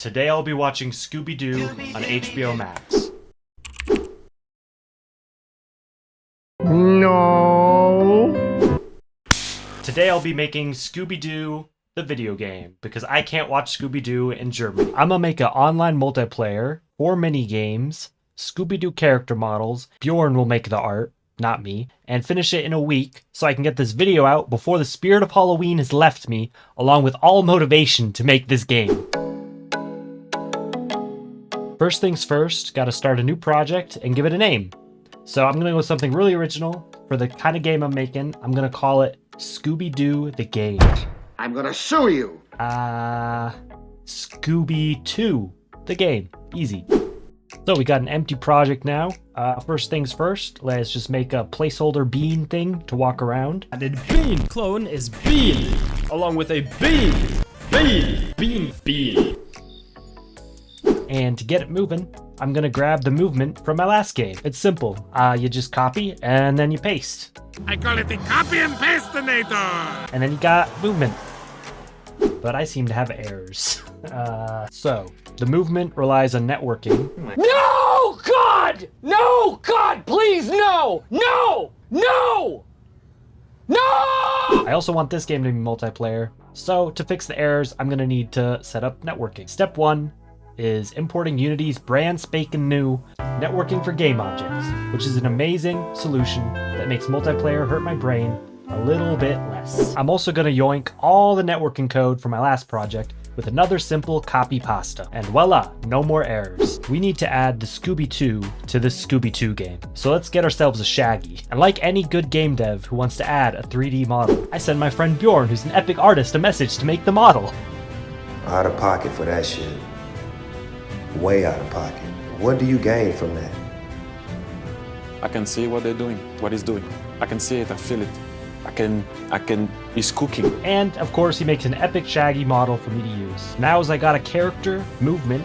Today I'll be watching Scooby-Doo on HBO Max. No. Today I'll be making Scooby-Doo the video game, because I can't watch Scooby-Doo in Germany. I'm gonna make an online multiplayer, 4 mini-games, Scooby-Doo character models, Bjorn will make the art, not me, and finish it in a week so I can get this video out before the spirit of Halloween has left me, along with all motivation to make this game. First things first, gotta start a new project and give it a name. So I'm gonna go with something really original. For the kind of game I'm making, I'm gonna call it Scooby-Doo the Game. I'm gonna sue you. Scooby-Doo the Game. Easy. So we got an empty project now. First things first, let's just make a placeholder bean thing to walk around. And a bean clone is bean, along with a bean. And to get it moving, I'm gonna grab the movement from my last game. It's simple. You just copy and then you paste. I call it the copy and paste-inator! And then you got movement. But I seem to have errors. So, the movement relies on networking. No, God! No, God, please, no! No! No! No! I also want this game to be multiplayer. So, to fix the errors, I'm gonna need to set up networking. Step 1 is importing Unity's brand spanking new networking for game objects, which is an amazing solution that makes multiplayer hurt my brain a little bit less. I'm also gonna yoink all the networking code from my last project with another simple copy pasta, and voila, no more errors. We need to add the Scooby-Doo to this Scooby-Doo game. So let's get ourselves a Shaggy. And like any good game dev who wants to add a 3D model, I send my friend Bjorn, who's an epic artist, a message to make the model. Out of pocket for that shit. Way out of pocket. What do you gain from that? I can see what they're doing, what he's doing. I can see it, I feel it. He's cooking. And of course he makes an epic Shaggy model for me to use. Now as I got a character, movement,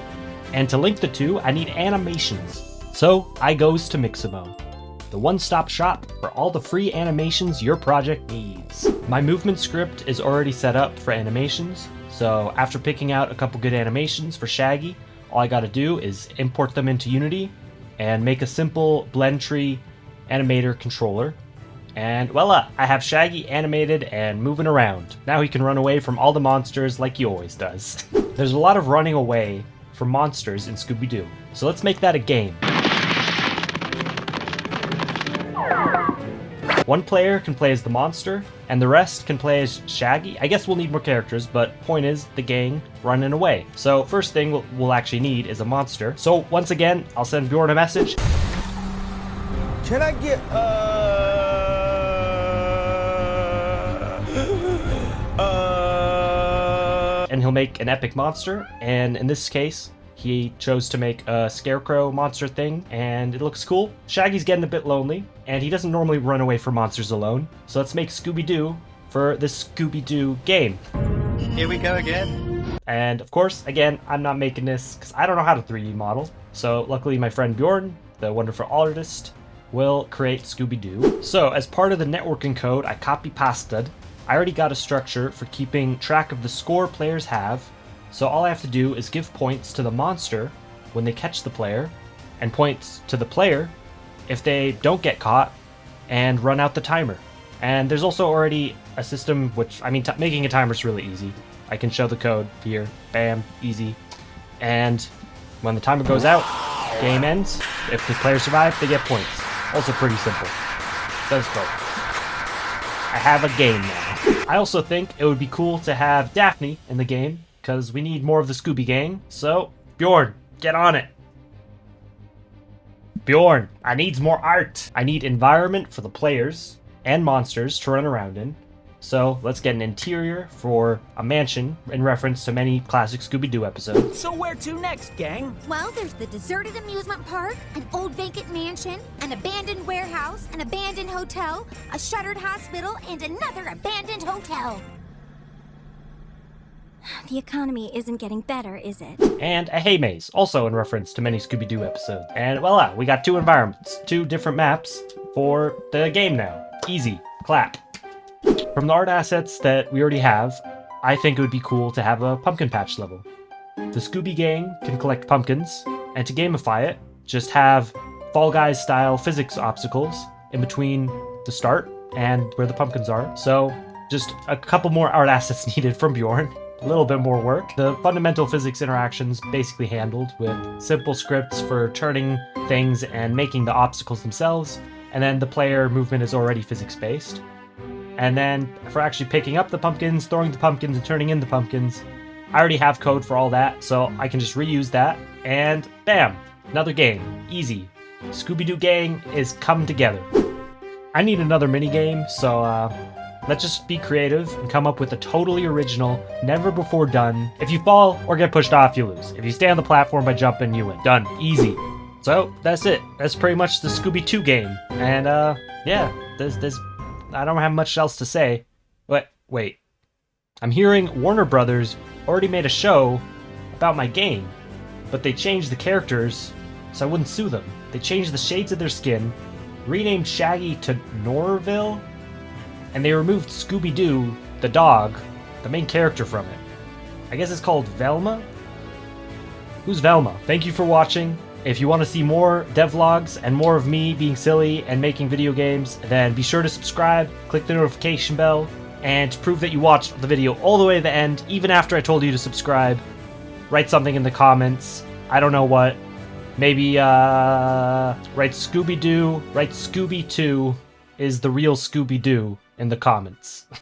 and to link the two, I need animations. So I goes to Mixamo, the one-stop shop for all the free animations your project needs. My movement script is already set up for animations, so after picking out a couple good animations for Shaggy, all I gotta do is import them into Unity and make a simple blend tree animator controller. And voila, I have Shaggy animated and moving around. Now he can run away from all the monsters like he always does. There's a lot of running away from monsters in Scooby-Doo, so let's make that a game. One player can play as the monster, and the rest can play as Shaggy. I guess we'll need more characters, but point is, the gang running away. So first thing we'll actually need is a monster. So once again, I'll send Bjorn a message. Can I get and he'll make an epic monster, and in this case, he chose to make a scarecrow monster thing, and it looks cool. Shaggy's getting a bit lonely, and he doesn't normally run away from monsters alone, so let's make Scooby-Doo for this Scooby-Doo game. Here we go again. And of course, again, I'm not making this because I don't know how to 3D model, so luckily my friend Bjorn, the wonderful artist, will create Scooby-Doo. So as part of the networking code I copy-pasted, I already got a structure for keeping track of the score players have, so all I have to do is give points to the monster when they catch the player, and points to the player if they don't get caught, and run out the timer. And there's also already a system which, making a timer is really easy. I can show the code here, bam, easy. And when the timer goes out, game ends. If the players survive, they get points. Also pretty simple. Let's go. I have a game now. I also think it would be cool to have Daphne in the game, because we need more of the Scooby Gang. So, Bjorn, get on it. Bjorn, I needs more art. I need environment for the players and monsters to run around in. So, let's get an interior for a mansion in reference to many classic Scooby-Doo episodes. So where to next, gang? Well, there's the deserted amusement park, an old vacant mansion, an abandoned warehouse, an abandoned hotel, a shuttered hospital, and another abandoned hotel. The economy isn't getting better, is it? And a hay maze, also in reference to many Scooby-Doo episodes. And voila, we got 2 environments, 2 different maps for the game now. Easy, clap. From the art assets that we already have, I think it would be cool to have a pumpkin patch level. The Scooby Gang can collect pumpkins, and to gamify it, just have Fall Guys style physics obstacles in between the start and where the pumpkins are. So just a couple more art assets needed from Bjorn. A little bit more work. The fundamental physics interactions basically handled with simple scripts for turning things and making the obstacles themselves, and then the player movement is already physics-based. And then for actually picking up the pumpkins, throwing the pumpkins, and turning in the pumpkins, I already have code for all that, so I can just reuse that, and bam! Another game. Easy. Scooby-Doo Gang is come together. I need another minigame, so let's just be creative and come up with a totally original, never before done. If you fall or get pushed off, you lose. If you stay on the platform by jumping, you win. Done. Easy. So that's it. That's pretty much the Scooby-Doo game. And yeah, there's I don't have much else to say. But wait. I'm hearing Warner Brothers already made a show about my game, but they changed the characters so I wouldn't sue them. They changed the shades of their skin, renamed Shaggy to Norville, and they removed Scooby-Doo, the dog, the main character from it. I guess it's called Velma? Who's Velma? Thank you for watching. If you want to see more devlogs and more of me being silly and making video games, then be sure to subscribe, click the notification bell, and to prove that you watched the video all the way to the end, even after I told you to subscribe, write something in the comments. I don't know what. Maybe, write Scooby-Doo, write Scooby-2 is the real Scooby-Doo in the comments.